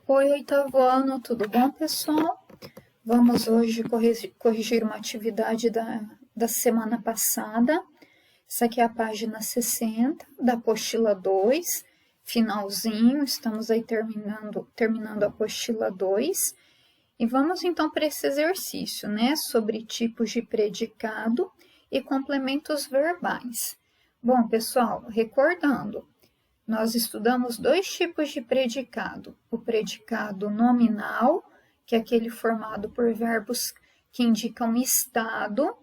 Oi, oitavo ano, tudo bom, pessoal? Vamos hoje corrigir uma atividade da semana passada. Essa aqui é a página 60 da apostila 2, finalzinho, estamos aí terminando a apostila 2. E vamos então para esse exercício, né, sobre tipos de predicado e complementos verbais. Bom, pessoal, recordando, nós estudamos dois tipos de predicado. O predicado nominal, que é aquele formado por verbos que indicam estado,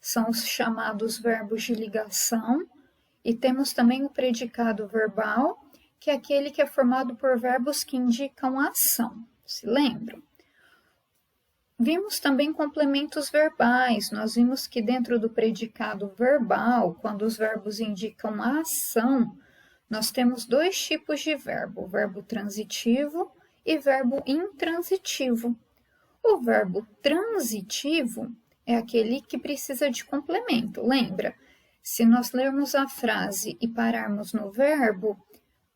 são os chamados verbos de ligação. E temos também o predicado verbal, que é aquele que é formado por verbos que indicam ação. Se lembram? Vimos também complementos verbais. Nós vimos que dentro do predicado verbal, quando os verbos indicam a ação, nós temos dois tipos de verbo, o verbo transitivo e verbo intransitivo. O verbo transitivo é aquele que precisa de complemento, lembra? Se nós lermos a frase e pararmos no verbo,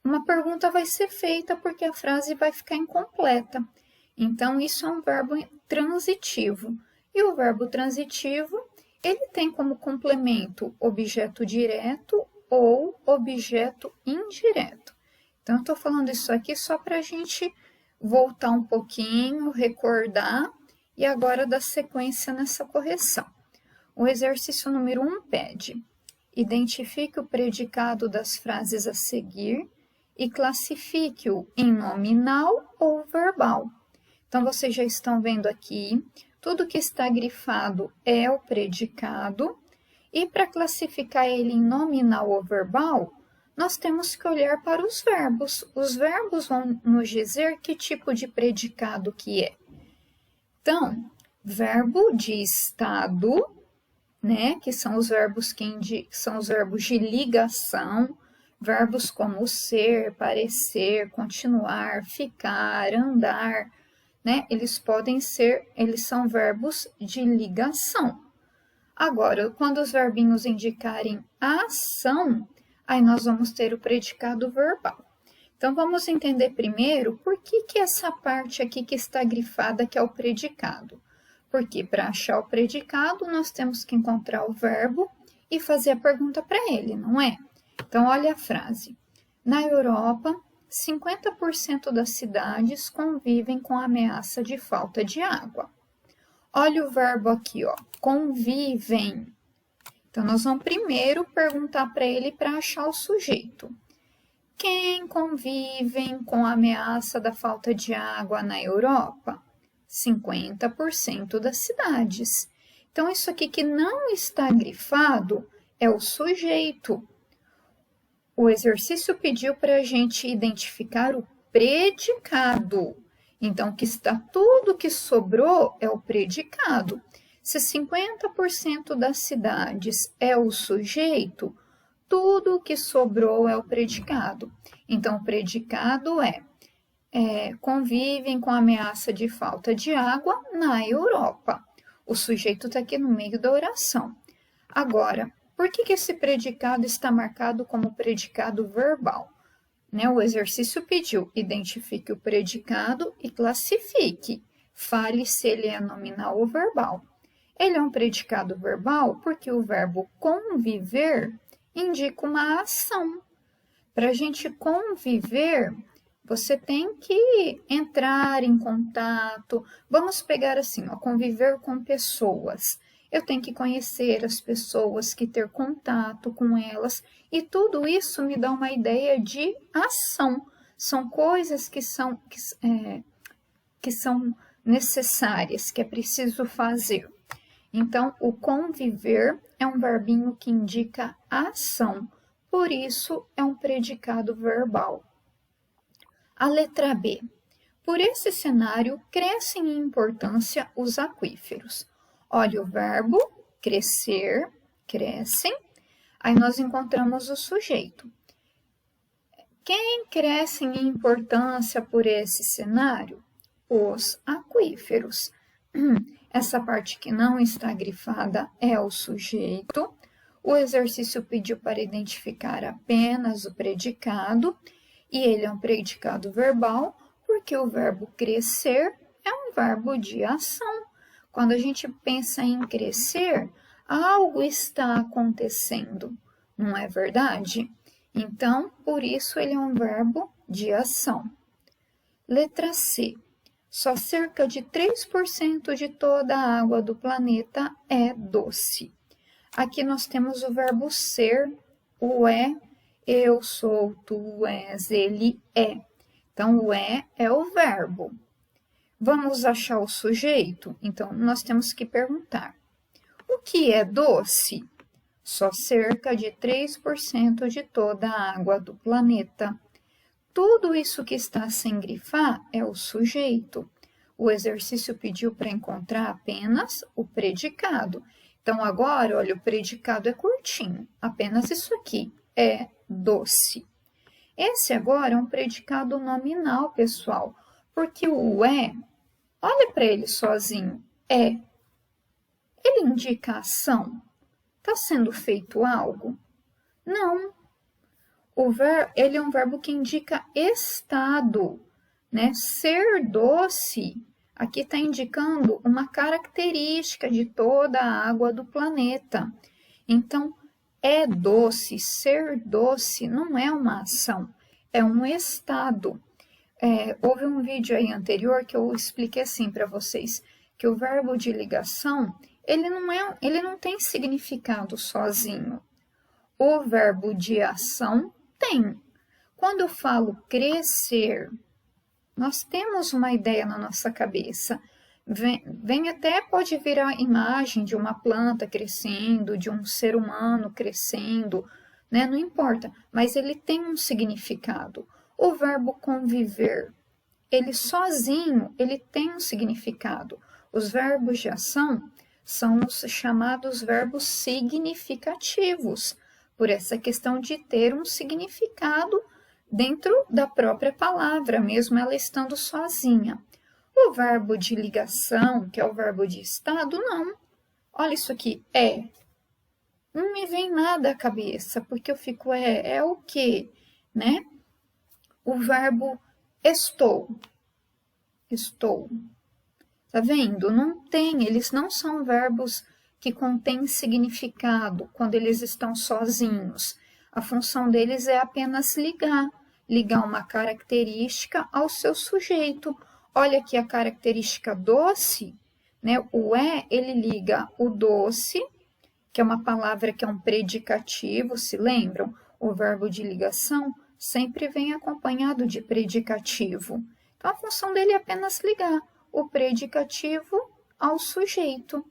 uma pergunta vai ser feita porque a frase vai ficar incompleta. Então, isso é um verbo transitivo. E o verbo transitivo, ele tem como complemento objeto direto ou objeto indireto. Então, eu estou falando isso aqui só para a gente voltar um pouquinho, recordar e agora dar sequência nessa correção. O exercício número 1 pede: identifique o predicado das frases a seguir e classifique-o em nominal ou verbal. Então, vocês já estão vendo aqui, tudo que está grifado é o predicado. E para classificar ele em nominal ou verbal, nós temos que olhar para os verbos. Os verbos vão nos dizer que tipo de predicado que é. Então, verbo de estado, né, que são os verbos são os verbos de ligação, verbos como ser, parecer, continuar, ficar, andar, né? Eles são verbos de ligação. Agora, quando os verbinhos indicarem ação, aí nós vamos ter o predicado verbal. Então, vamos entender primeiro por que essa parte aqui que está grifada que é o predicado. Porque para achar o predicado, nós temos que encontrar o verbo e fazer a pergunta para ele, não é? Então, olha a frase. Na Europa, 50% das cidades convivem com a ameaça de falta de água. Olha o verbo aqui, ó, convivem. Então, nós vamos primeiro perguntar para ele para achar o sujeito. Quem convivem com a ameaça da falta de água na Europa? 50% das cidades. Então, isso aqui que não está grifado é o sujeito. O exercício pediu para a gente identificar o predicado. Então, tudo que sobrou é o predicado. Se 50% das cidades é o sujeito, tudo que sobrou é o predicado. Então, o predicado convivem com a ameaça de falta de água na Europa. O sujeito está aqui no meio da oração. Agora, por que esse predicado está marcado como predicado verbal? O exercício pediu, identifique o predicado e classifique. Fale se ele é nominal ou verbal. Ele é um predicado verbal porque o verbo conviver indica uma ação. Para a gente conviver, você tem que entrar em contato. Vamos pegar assim, conviver com pessoas. Eu tenho que conhecer as pessoas, que ter contato com elas, e tudo isso me dá uma ideia de ação. São coisas que são necessárias, que é preciso fazer. Então, o conviver é um verbinho que indica ação, por isso é um predicado verbal. A letra B. Por esse cenário, crescem em importância os aquíferos. Olha o verbo, crescer, crescem. Aí nós encontramos o sujeito. Quem cresce em importância por esse cenário? Os aquíferos. Essa parte que não está grifada é o sujeito. O exercício pediu para identificar apenas o predicado, e ele é um predicado verbal, Porque o verbo crescer é um verbo de ação. Quando a gente pensa em crescer, algo está acontecendo, não é verdade? Então, por isso ele é um verbo de ação. Letra C. Só cerca de 3% de toda a água do planeta é doce. Aqui nós temos o verbo ser, o é, eu sou, tu és, ele é. Então, o é o verbo. Vamos achar o sujeito? Então, nós temos que perguntar: o que é doce? Só cerca de 3% de toda a água do planeta. Tudo isso que está sem grifar é o sujeito. O exercício pediu para encontrar apenas o predicado. Então, agora, olha, o predicado é curtinho. Apenas isso aqui, é doce. Esse agora é um predicado nominal, pessoal, porque o é, olha para ele sozinho, é. Ele indica ação? Está sendo feito algo? Não. Ele é um verbo que indica estado, né? Ser doce, aqui está indicando uma característica de toda a água do planeta. Então, é doce, ser doce não é uma ação, é um estado. Houve um vídeo aí anterior que eu expliquei assim para vocês, que o verbo de ligação, ele não tem significado sozinho. O verbo de ação tem. Quando eu falo crescer, nós temos uma ideia na nossa cabeça. Pode vir a imagem de uma planta crescendo, de um ser humano crescendo, né? Não importa, mas ele tem um significado. O verbo conviver, ele sozinho, ele tem um significado. Os verbos de ação são os chamados verbos significativos, por essa questão de ter um significado dentro da própria palavra, mesmo ela estando sozinha. O verbo de ligação, que é o verbo de estado, não. Olha isso aqui, é. Não me vem nada à cabeça, porque eu fico, é o quê, né? O verbo estou. Estou. Tá vendo? Não tem, eles não são verbos que contêm significado quando eles estão sozinhos. A função deles é apenas ligar uma característica ao seu sujeito. Olha aqui a característica doce, né? O ele liga o doce, que é uma palavra que é um predicativo, se lembram? O verbo de ligação sempre vem acompanhado de predicativo. Então, a função dele é apenas ligar o predicativo ao sujeito.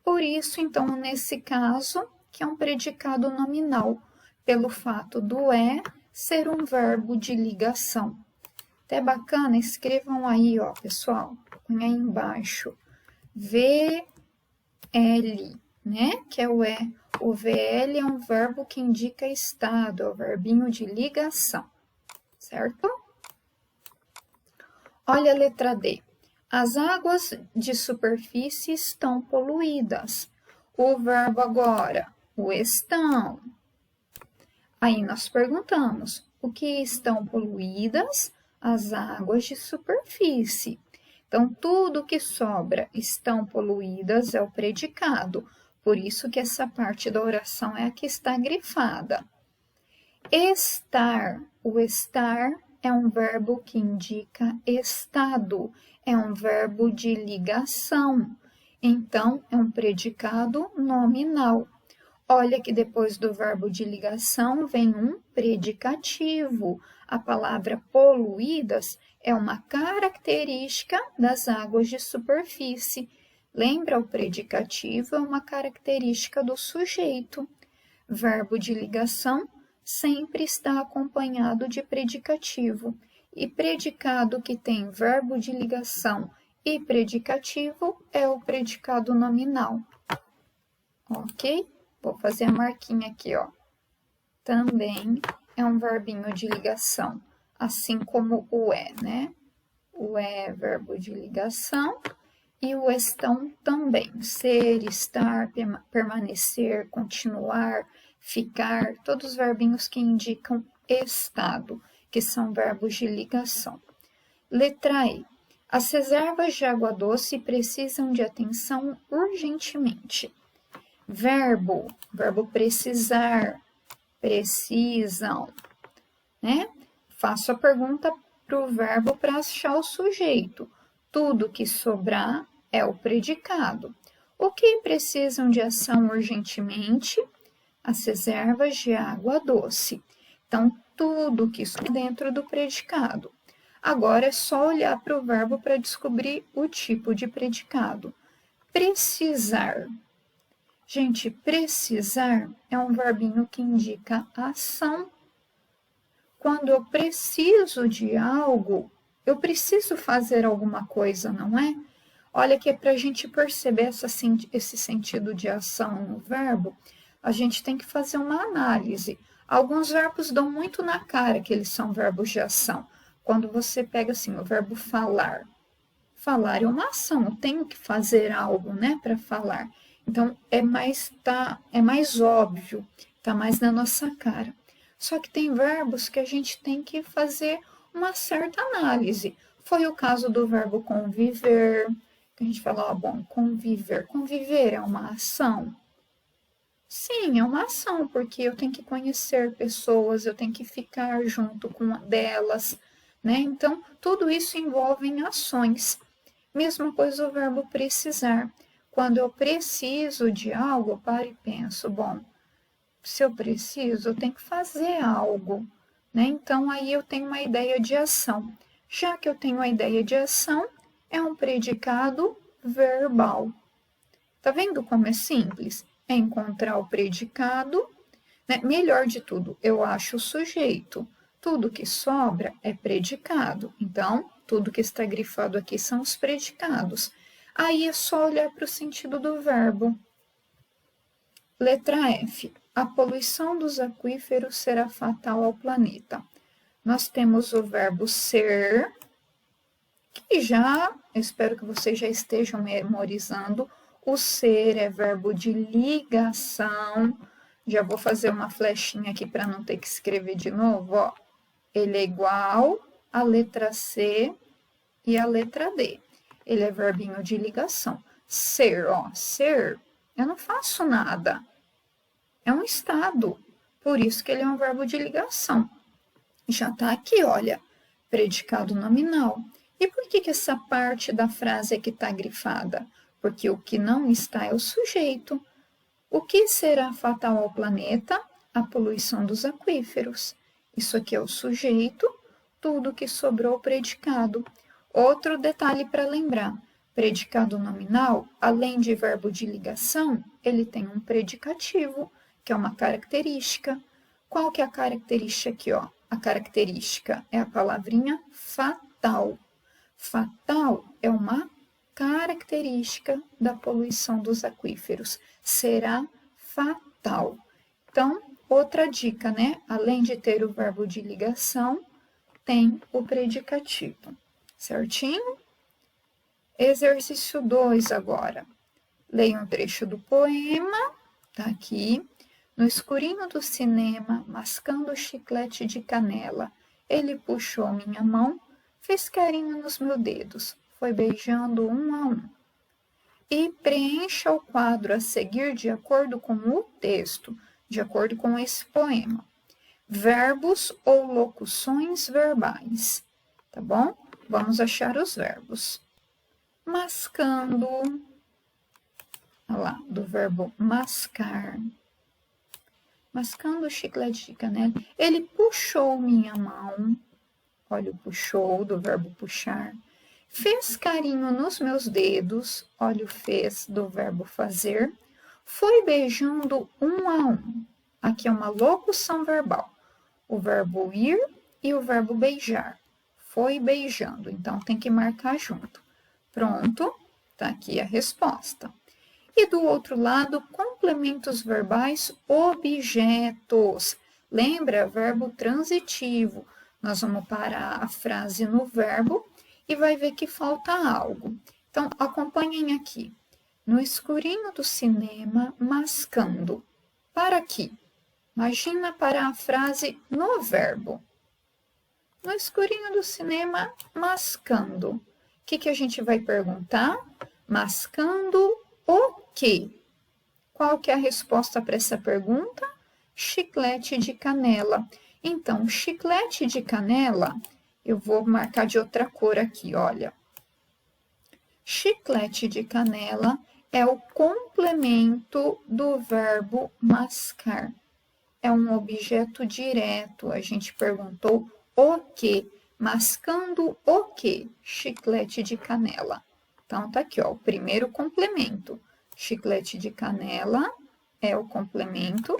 Por isso, então, nesse caso, que é um predicado nominal, pelo fato do ser um verbo de ligação. Até bacana, escrevam aí, ó, pessoal, põe aí embaixo, VL, né, que é o é. O VL é um verbo que indica estado, é o verbinho de ligação, certo? Olha a letra D. As águas de superfície estão poluídas. O verbo agora, o estão. Aí nós perguntamos, o que estão poluídas? As águas de superfície. Então, tudo que sobra estão poluídas é o predicado. Por isso que essa parte da oração é a que está grifada. Estar. O estar é um verbo que indica estado. É um verbo de ligação. Então, é um predicado nominal. Olha que depois do verbo de ligação vem um predicativo. A palavra poluídas é uma característica das águas de superfície. Lembra, o predicativo é uma característica do sujeito. Verbo de ligação sempre está acompanhado de predicativo. E predicado que tem verbo de ligação e predicativo é o predicado nominal. Ok? Vou fazer a marquinha aqui, ó. Também é um verbinho de ligação, assim como o né? O é verbo de ligação e o estão também. Ser, estar, permanecer, continuar, ficar, todos os verbinhos que indicam estado, que são verbos de ligação. Letra E. As reservas de água doce precisam de atenção urgentemente. Verbo precisar, precisam, né? Faço a pergunta para o verbo para achar o sujeito. Tudo que sobrar é o predicado. O que precisam de ação urgentemente? As reservas de água doce. Então, tudo que está dentro do predicado. Agora é só olhar para o verbo para descobrir o tipo de predicado. Precisar. Gente, precisar é um verbinho que indica ação. Quando eu preciso de algo, eu preciso fazer alguma coisa, não é? Olha que para a gente perceber esse sentido de ação no verbo, a gente tem que fazer uma análise. Alguns verbos dão muito na cara que eles são verbos de ação. Quando você pega assim o verbo falar. Falar é uma ação, eu tenho que fazer algo, né, para falar. Então, é mais óbvio, tá mais na nossa cara. Só que tem verbos que a gente tem que fazer uma certa análise. Foi o caso do verbo conviver, que a gente fala, bom, conviver. Conviver é uma ação? Sim, é uma ação, porque eu tenho que conhecer pessoas, eu tenho que ficar junto com delas, né? Então, tudo isso envolve ações. Mesma coisa o verbo precisar. Quando eu preciso de algo, eu paro e penso, bom, se eu preciso, eu tenho que fazer algo, né? Então, aí eu tenho uma ideia de ação. Já que eu tenho a ideia de ação, é um predicado verbal. Tá vendo como é simples? É encontrar o predicado, né? Melhor de tudo, eu acho o sujeito. Tudo que sobra é predicado. Então, tudo que está grifado aqui são os predicados. Aí é só olhar para o sentido do verbo. Letra F. A poluição dos aquíferos será fatal ao planeta. Nós temos o verbo ser, que espero que vocês já estejam memorizando. O ser é verbo de ligação. Já vou fazer uma flechinha aqui para não ter que escrever de novo, ó. Ele é igual à letra C e à letra D. Ele é verbinho de ligação. Ser, ó, ser, eu não faço nada. É um estado. Por isso que ele é um verbo de ligação. Já está aqui, olha, predicado nominal. E por que essa parte da frase aqui está grifada? Porque o que não está é o sujeito. O que será fatal ao planeta? A poluição dos aquíferos. Isso aqui é o sujeito, tudo que sobrou predicado. Outro detalhe para lembrar, predicado nominal, além de verbo de ligação, ele tem um predicativo, que é uma característica. Qual que é a característica aqui, ó? A característica é a palavrinha fatal. Fatal é uma característica da poluição dos aquíferos. Será fatal. Então, outra dica, né? Além de ter o verbo de ligação, tem o predicativo. Certinho? Exercício 2 agora. Leia um trecho do poema, tá aqui. No escurinho do cinema, mascando chiclete de canela, ele puxou minha mão, fez carinho nos meus dedos, foi beijando um a um. E preencha o quadro a seguir de acordo com o texto, de acordo com esse poema. Verbos ou locuções verbais, tá bom? Vamos achar os verbos. Mascando, olha lá, do verbo mascar. Mascando o chiclete de canela. Ele puxou minha mão. Olha o puxou, do verbo puxar. Fez carinho nos meus dedos. Olha o fez, do verbo fazer. Foi beijando um a um. Aqui é uma locução verbal. O verbo ir e o verbo beijar. Foi beijando, então tem que marcar junto. Pronto, tá aqui a resposta. E do outro lado, complementos verbais, objetos. Lembra? Verbo transitivo. Nós vamos parar a frase no verbo e vai ver que falta algo. Então, acompanhem aqui. No escurinho do cinema, mascando. Para aqui. Imagina parar a frase no verbo. no escurinho do cinema, mascando. O que a gente vai perguntar? Mascando o quê? Qual que é a resposta para essa pergunta? Chiclete de canela. Então, chiclete de canela, eu vou marcar de outra cor aqui, olha. Chiclete de canela é o complemento do verbo mascar. É um objeto direto. A gente perguntou o quê? Mascando o quê? Chiclete de canela. Então, tá aqui, ó, o primeiro complemento. Chiclete de canela é o complemento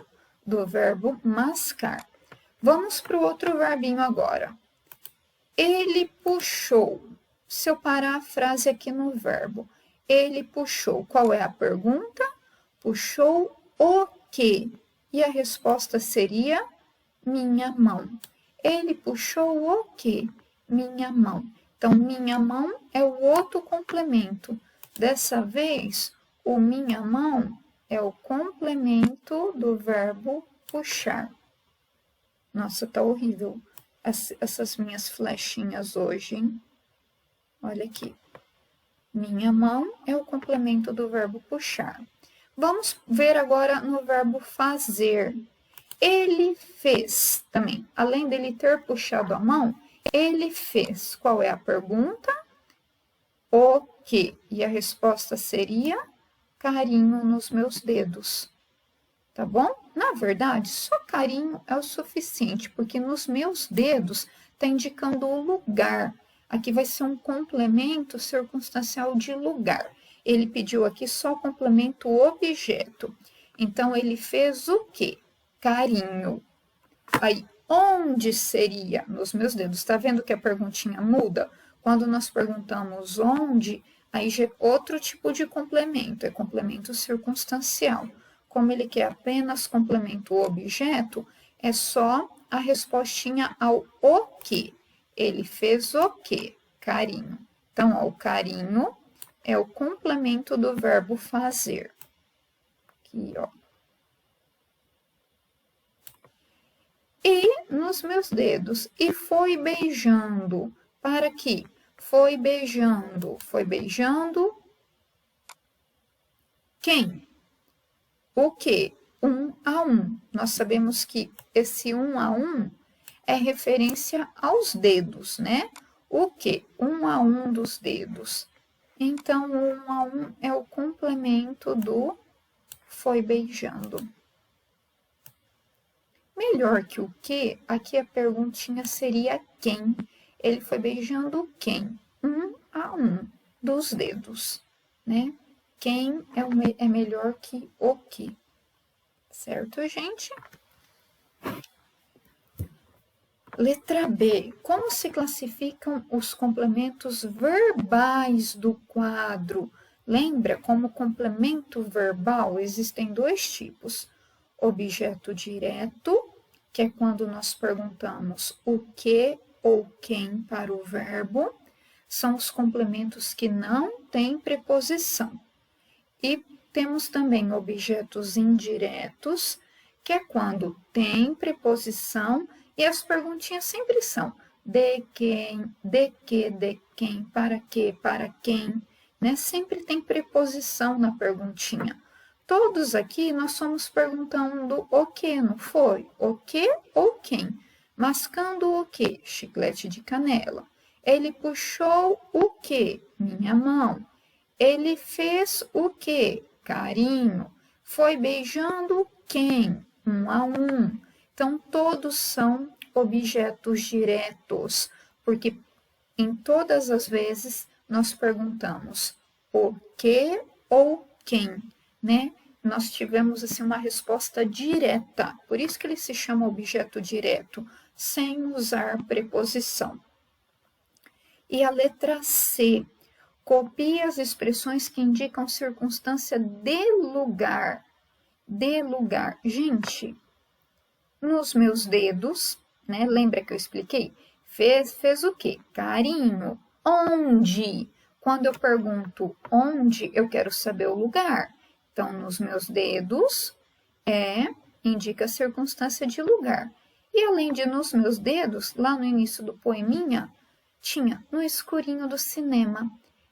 do verbo mascar. Vamos para o outro verbinho agora. Ele puxou. Se eu parar a frase aqui no verbo, ele puxou. Qual é a pergunta? Puxou o quê? E a resposta seria minha mão. Ele puxou o quê? Minha mão. Então, minha mão é o outro complemento. Dessa vez, o minha mão é o complemento do verbo puxar. Nossa, tá horrível essas minhas flechinhas hoje, hein? Olha aqui. Minha mão é o complemento do verbo puxar. Vamos ver agora no verbo fazer. Ele fez também. Além dele ter puxado a mão, ele fez. Qual é a pergunta? O quê? E a resposta seria carinho nos meus dedos. Tá bom? Na verdade, só carinho é o suficiente, porque nos meus dedos está indicando o lugar. Aqui vai ser um complemento circunstancial de lugar. Ele pediu aqui só complemento objeto. Então, ele fez o quê? Carinho. Aí, onde seria? Nos meus dedos. Tá vendo que a perguntinha muda? Quando nós perguntamos onde, aí já é outro tipo de complemento, é complemento circunstancial. Como ele quer apenas complemento objeto, é só a respostinha ao o que. Ele fez o quê? Carinho. Então, ó, o carinho é o complemento do verbo fazer. Aqui, ó. E nos meus dedos. E foi beijando. Para aqui. Foi beijando. Foi beijando. Quem? O quê? 1 a 1. Nós sabemos que esse 1 a 1 é referência aos dedos, né? O quê? 1 a 1 dos dedos. Então, o 1 a 1 é o complemento do foi beijando. Melhor que o que, aqui a perguntinha seria quem. Ele foi beijando quem? 1 a 1 dos dedos, né? Quem é melhor que o que. Certo, gente? Letra B. Como se classificam os complementos verbais do quadro? Lembra, como complemento verbal existem dois tipos. Objeto direto, que é quando nós perguntamos o que ou quem para o verbo. São os complementos que não têm preposição. E temos também objetos indiretos, que é quando tem preposição e as perguntinhas sempre são de quem, de quem, para quem, né? Sempre tem preposição na perguntinha. Todos aqui nós somos perguntando o que, não foi? O que ou quem? Mascando o que? Chiclete de canela. Ele puxou o que? Minha mão. Ele fez o quê? Carinho. Foi beijando quem? 1 a 1. Então, todos são objetos diretos, porque em todas as vezes nós perguntamos o que ou quem, né? Nós tivemos assim uma resposta direta, por isso que ele se chama objeto direto, sem usar preposição. E a letra C. Copie as expressões que indicam circunstância de lugar. De lugar. Gente, nos meus dedos, né? Lembra que eu expliquei? Fez o quê? Carinho. Onde? Quando eu pergunto onde, eu quero saber o lugar. Então, nos meus dedos, indica circunstância de lugar. E além de nos meus dedos, lá no início do poeminha, tinha no escurinho do cinema.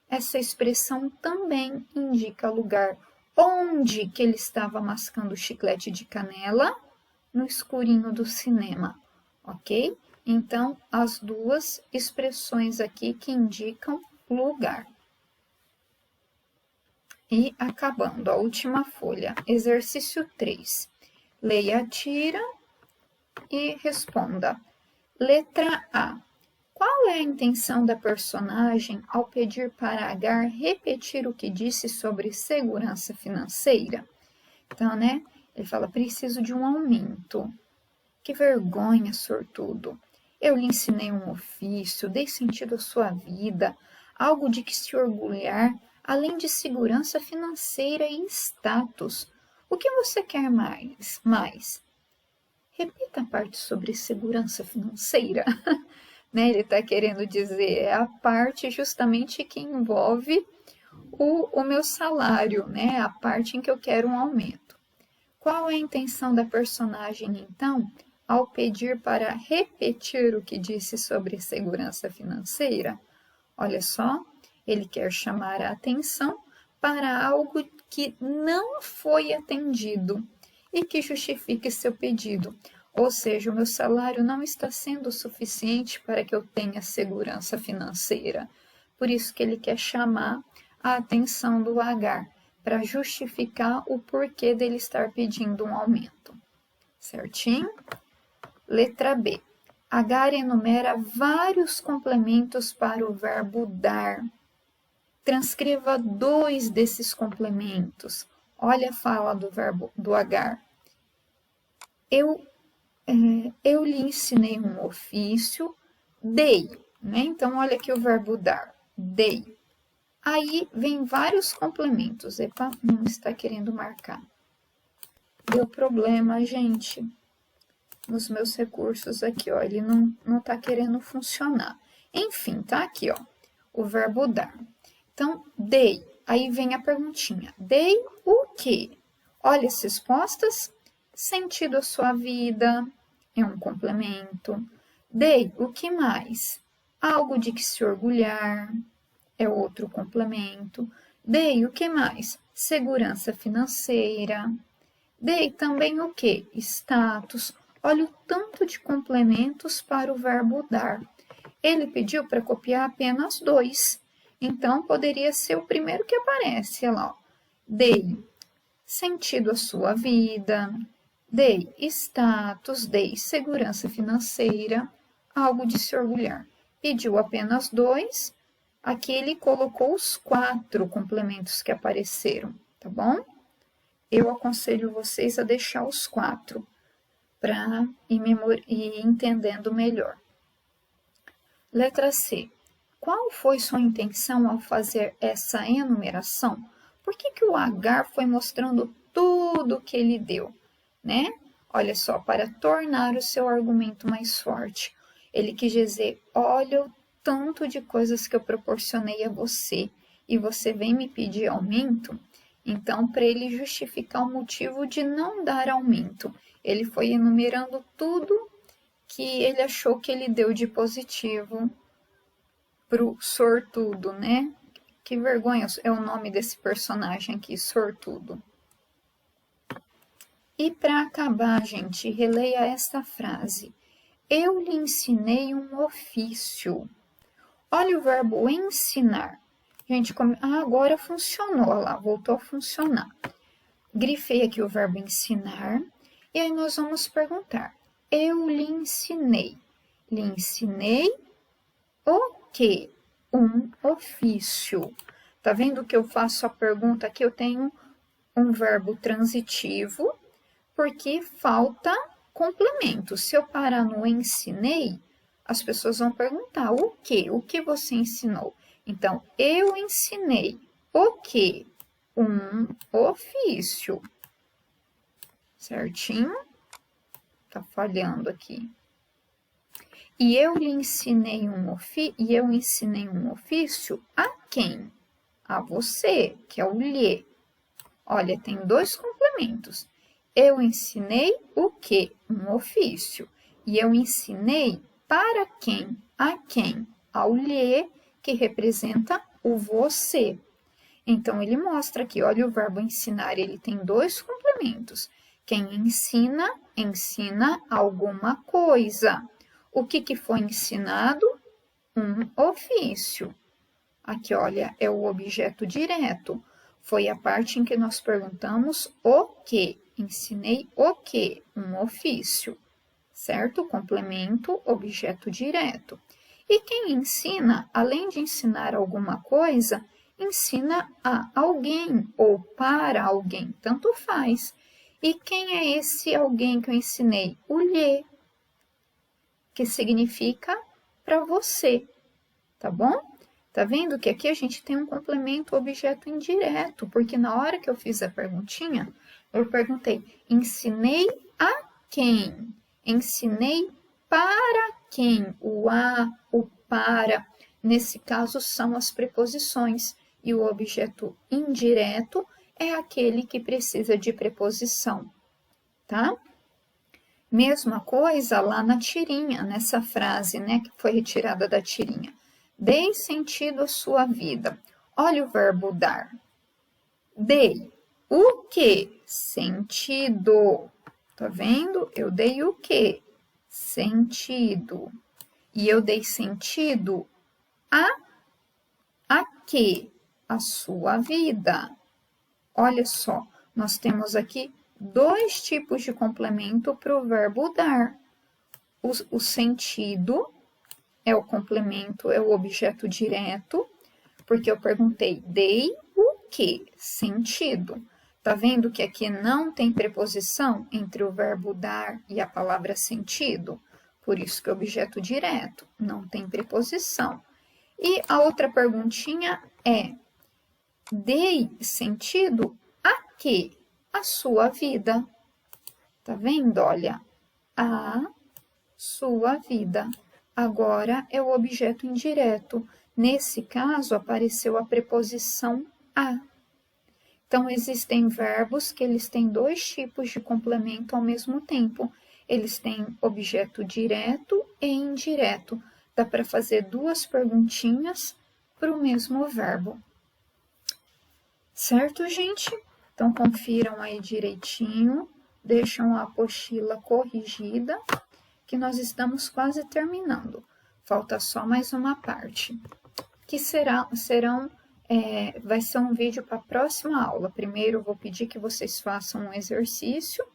Essa expressão também indica lugar onde que ele estava mascando chiclete de canela, no escurinho do cinema, ok? Então, as duas expressões aqui que indicam lugar. E acabando, a última folha, exercício 3. Leia a tira e responda. Letra A. Qual é a intenção da personagem ao pedir para Agar repetir o que disse sobre segurança financeira? Então, né, ele fala, preciso de um aumento. Que vergonha, sortudo. Eu lhe ensinei um ofício, dei sentido à sua vida, algo de que se orgulhar, além de segurança financeira e status. O que você quer mais? Repita a parte sobre segurança financeira. Né? Ele está querendo dizer, é a parte justamente que envolve o meu salário, né? A parte em que eu quero um aumento. Qual é a intenção da personagem, então, ao pedir para repetir o que disse sobre segurança financeira? Olha só, ele quer chamar a atenção para algo que não foi atendido e que justifique seu pedido. Ou seja, o meu salário não está sendo suficiente para que eu tenha segurança financeira. Por isso que ele quer chamar a atenção do Agar, para justificar o porquê dele estar pedindo um aumento. Certinho? Letra B. Agar enumera vários complementos para o verbo dar. Transcreva 2 desses complementos. Olha a fala do verbo do Agar. Eu lhe ensinei um ofício, dei. Né? Então, olha aqui o verbo dar. Dei. Aí vem vários complementos. Epa, não está querendo marcar. Deu problema, gente. Nos meus recursos aqui, ó. Ele não está querendo funcionar. Enfim, tá aqui, ó. O verbo dar. Então, dei. Aí vem a perguntinha. Dei o quê? Olha as respostas. Sentido à sua vida. É um complemento. Dei o que mais? Algo de que se orgulhar. É outro complemento. Dei o que mais? Segurança financeira. Dei também o que? Status. Olha o tanto de complementos para o verbo dar. Ele pediu para copiar apenas 2. Então, poderia ser o primeiro que aparece. Olha lá, ó. Dei sentido à sua vida. Dei status. Dei segurança financeira. Algo de se orgulhar. Pediu apenas 2. Aqui ele colocou os 4 complementos que apareceram, tá bom? Eu aconselho vocês a deixar os 4 para ir entendendo melhor. Letra C. Qual foi sua intenção ao fazer essa enumeração? Por que o Agar foi mostrando tudo o que ele deu, né? Olha só, para tornar o seu argumento mais forte. Ele quis dizer, olha o tanto de coisas que eu proporcionei a você e você vem me pedir aumento, então para ele justificar o motivo de não dar aumento, ele foi enumerando tudo que ele achou que ele deu de positivo pro sortudo, né? Que vergonha é o nome desse personagem aqui, sortudo. E para acabar, gente, releia esta frase. Eu lhe ensinei um ofício. Olha o verbo ensinar. Gente, agora funcionou, olha lá, voltou a funcionar. Grifei aqui o verbo ensinar e aí nós vamos perguntar. Eu lhe ensinei. Lhe ensinei o quê? Um ofício. Tá vendo que eu faço a pergunta aqui? Eu tenho um verbo transitivo porque falta complemento. Se eu parar no ensinei, as pessoas vão perguntar o quê? O que você ensinou? Então, eu ensinei o quê? Um ofício. Certinho? Tá falhando aqui. E eu ensinei um ofício a quem? A você, que é o lhe. Olha, tem 2 complementos. Eu ensinei o quê? Um ofício. E eu ensinei para quem? A quem? Ao lhe, que representa o você. Então, ele mostra aqui, olha o verbo ensinar, ele tem dois complementos. Quem ensina, ensina alguma coisa. O que foi ensinado? Um ofício. Aqui, olha, é o objeto direto. Foi a parte em que nós perguntamos o que. Ensinei o que? Um ofício. Certo? Complemento, objeto direto. E quem ensina, além de ensinar alguma coisa, ensina a alguém ou para alguém, tanto faz. E quem é esse alguém que eu ensinei? O lhe, que significa para você, tá bom? Tá vendo que aqui a gente tem um complemento objeto indireto, porque na hora que eu fiz a perguntinha, eu perguntei, ensinei a quem? Ensinei para quem? O a, o para, nesse caso são as preposições, e o objeto indireto é aquele que precisa de preposição, tá? Mesma coisa lá na tirinha, nessa frase, né, que foi retirada da tirinha. Dei sentido à sua vida. Olha o verbo dar. Dei o quê? Sentido. Tá vendo? Eu dei o quê? Sentido. E eu dei sentido a quê? A sua vida. Olha só, nós temos aqui dois tipos de complemento para o verbo dar. O sentido é o complemento, é o objeto direto, porque eu perguntei, dei o quê? Sentido. Tá vendo que aqui não tem preposição entre o verbo dar e a palavra sentido? Por isso que é objeto direto, não tem preposição. E a outra perguntinha é, dei sentido a quê? A sua vida. Tá vendo? Olha, a sua vida. Agora é o objeto indireto. Nesse caso, apareceu a preposição a. Então, existem verbos que eles têm dois tipos de complemento ao mesmo tempo. Eles têm objeto direto e indireto. Dá para fazer duas perguntinhas para o mesmo verbo. Certo, gente? Então, confiram aí direitinho, deixam a apostila corrigida, que nós estamos quase terminando. Falta só mais uma parte, que vai ser um vídeo para a próxima aula. Primeiro, eu vou pedir que vocês façam um exercício